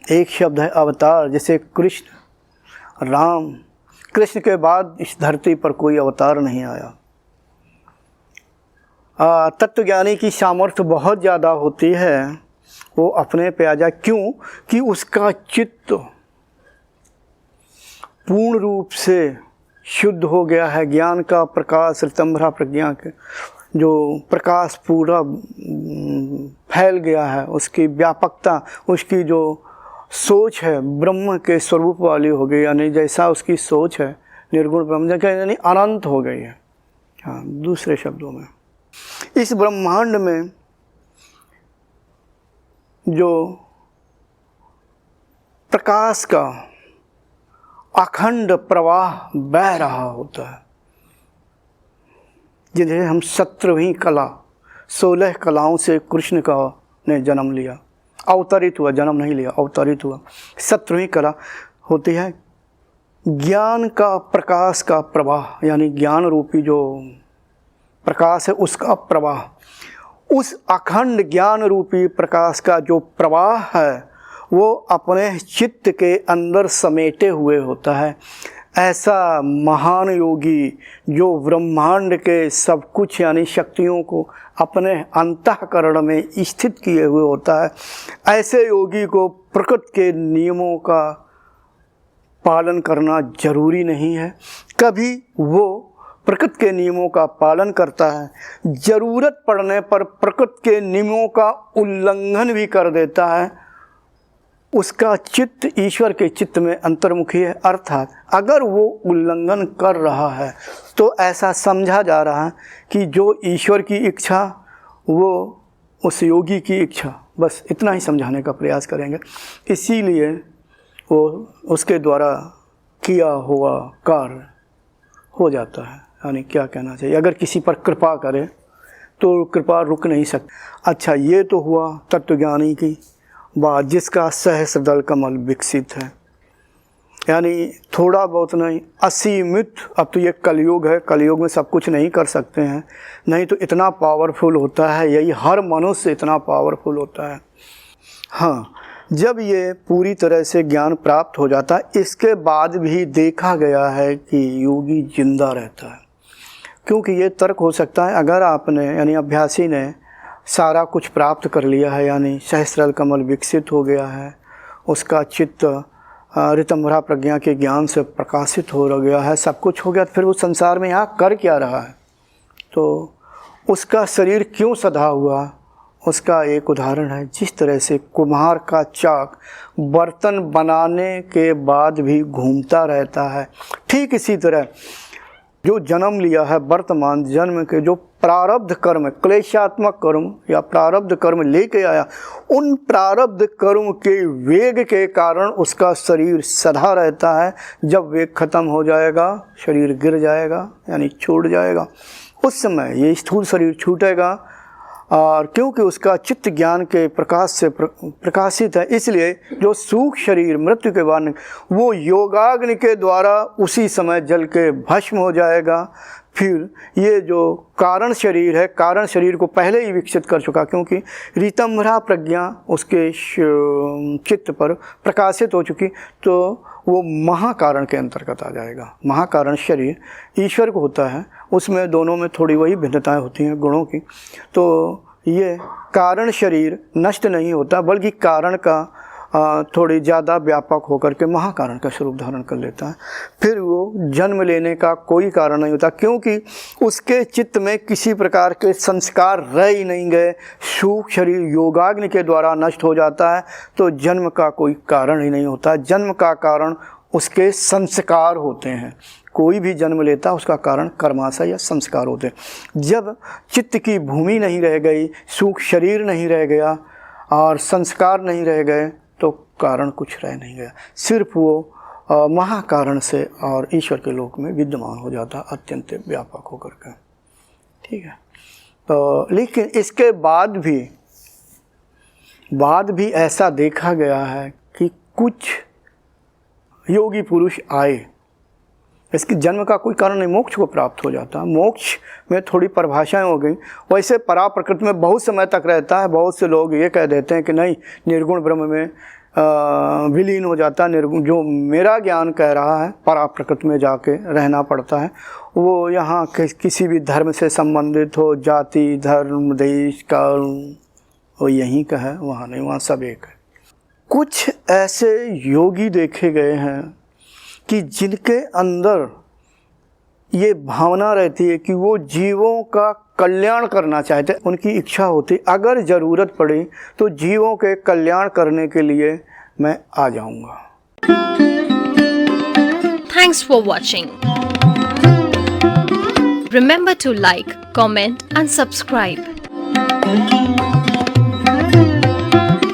एक शब्द है अवतार। जैसे कृष्ण, राम, कृष्ण के बाद इस धरती पर कोई अवतार नहीं आया। तत्वज्ञानी की सामर्थ्य बहुत ज़्यादा होती है, वो अपने पे आ जाए। क्यों? कि उसका चित्त पूर्ण रूप से शुद्ध हो गया है। ज्ञान का प्रकाश, ऋतंभरा प्रज्ञा के जो प्रकाश पूरा फैल गया है, उसकी व्यापकता, उसकी जो सोच है ब्रह्म के स्वरूप वाली हो गई, यानी जैसा उसकी सोच है निर्गुण ब्रह्म का, यानी अनंत हो गई है। हाँ, दूसरे शब्दों में इस ब्रह्मांड में जो प्रकाश का अखंड प्रवाह बह रहा होता है, जिन्हें हम 17वीं कला, 16 कलाओं से कृष्ण का ने जन्म लिया, अवतरित हुआ, जन्म नहीं लिया, अवतरित हुआ। 17वीं कला होती है ज्ञान का प्रकाश का प्रवाह, यानी ज्ञान रूपी जो प्रकाश है उसका प्रवाह। उस अखंड ज्ञान रूपी प्रकाश का जो प्रवाह है वो अपने चित्त के अंदर समेटे हुए होता है। ऐसा महान योगी जो ब्रह्मांड के सब कुछ यानी शक्तियों को अपने अंतःकरण में स्थित किए हुए होता है, ऐसे योगी को प्रकृति के नियमों का पालन करना जरूरी नहीं है। कभी वो प्रकृति के नियमों का पालन करता है, ज़रूरत पड़ने पर प्रकृति के नियमों का उल्लंघन भी कर देता है, उसका चित्त ईश्वर के चित्त में अंतर्मुखी है। अर्थात अगर वो उल्लंघन कर रहा है तो ऐसा समझा जा रहा है कि जो ईश्वर की इच्छा वो उस योगी की इच्छा, बस इतना ही समझाने का प्रयास करेंगे। इसीलिए वो उसके द्वारा किया हुआ कार्य हो जाता है। यानी क्या कहना चाहिए, अगर किसी पर कृपा करे तो कृपा रुक नहीं सकती। अच्छा, ये तो हुआ तत्वज्ञानी की बात, जिसका सहस्रदल कमल विकसित है, यानी थोड़ा बहुत नहीं, असीमित। अब तो ये कलयुग है, कलयुग में सब कुछ नहीं कर सकते हैं, नहीं तो इतना पावरफुल होता है, यही हर मनुष्य इतना पावरफुल होता है। हाँ, जब ये पूरी तरह से ज्ञान प्राप्त हो जाता है, इसके बाद भी देखा गया है कि योगी जिंदा रहता है। क्योंकि ये तर्क हो सकता है, अगर आपने यानी अभ्यासी ने सारा कुछ प्राप्त कर लिया है, यानी सहस्रदल कमल विकसित हो गया है, उसका चित्त ऋतंभरा प्रज्ञा के ज्ञान से प्रकाशित हो गया है, सब कुछ हो गया, तो फिर वो संसार में यहाँ कर क्या रहा है? तो उसका शरीर क्यों सधा हुआ, उसका एक उदाहरण है। जिस तरह से कुम्हार का चाक बर्तन बनाने के बाद भी घूमता रहता है, ठीक इसी तरह जो जन्म लिया है, वर्तमान जन्म के जो प्रारब्ध कर्म, क्लेशात्मक कर्म या प्रारब्ध कर्म लेके आया, उन प्रारब्ध कर्म के वेग के कारण उसका शरीर सधा रहता है। जब वेग खत्म हो जाएगा, शरीर गिर जाएगा, यानी छूट जाएगा, उस समय ये स्थूल शरीर छूटेगा। और क्योंकि उसका चित्त ज्ञान के प्रकाश से प्रकाशित है, इसलिए जो सूक्ष्म शरीर मृत्यु के बाद वो योगाग्नि के द्वारा उसी समय जल के भस्म हो जाएगा। फिर ये जो कारण शरीर है, कारण शरीर को पहले ही विकसित कर चुका, क्योंकि ऋतंभरा प्रज्ञा उसके चित्त पर प्रकाशित हो चुकी, तो वो महाकारण के अंतर्गत आ जाएगा। महाकारण शरीर ईश्वर को होता है, उसमें दोनों में थोड़ी वही भिन्नताएं होती हैं गुणों की। तो ये कारण शरीर नष्ट नहीं होता, बल्कि कारण का थोड़ी ज़्यादा व्यापक होकर के महाकारण का स्वरूप धारण कर लेता है। फिर वो जन्म लेने का कोई कारण नहीं होता, क्योंकि उसके चित्त में किसी प्रकार के संस्कार रह ही नहीं गए। सूक्ष्म शरीर योगाग्नि के द्वारा नष्ट हो जाता है, तो जन्म का कोई कारण ही नहीं होता। जन्म का कारण उसके संस्कार होते हैं। कोई भी जन्म लेता है उसका कारण कर्माशय या संस्कार होते हैं। जब चित्त की भूमि नहीं रह गई, सूक्ष्म शरीर नहीं रह गया और संस्कार नहीं रह गए, तो कारण कुछ रह नहीं गया। सिर्फ वो महाकारण से और ईश्वर के लोक में विद्यमान हो जाता, अत्यंत व्यापक होकर के। ठीक है। तो लेकिन इसके बाद भी बाद भी ऐसा देखा गया है कि कुछ योगी पुरुष आए, इसकी जन्म का कोई कारण नहीं, मोक्ष को प्राप्त हो जाता है। मोक्ष में थोड़ी परिभाषाएं हो गई। वैसे परा प्रकृति में बहुत समय तक रहता है। बहुत से लोग ये कह देते हैं कि नहीं, निर्गुण ब्रह्म में विलीन हो जाता है। निर्गुण, जो मेरा ज्ञान कह रहा है, परा प्रकृति में जाके रहना पड़ता है। वो यहाँ किसी भी धर्म से संबंधित हो, जाति, धर्म, देश का, वो यहीं का है, वहाँ नहीं, वहाँ सब एक है। कुछ ऐसे योगी देखे गए हैं कि जिनके अंदर ये भावना रहती है कि वो जीवों का कल्याण करना चाहते, उनकी इच्छा होती अगर ज़रूरत पड़ी तो जीवों के कल्याण करने के लिए मैं आ जाऊंगा। Thanks for watching. Remember to like, comment and subscribe.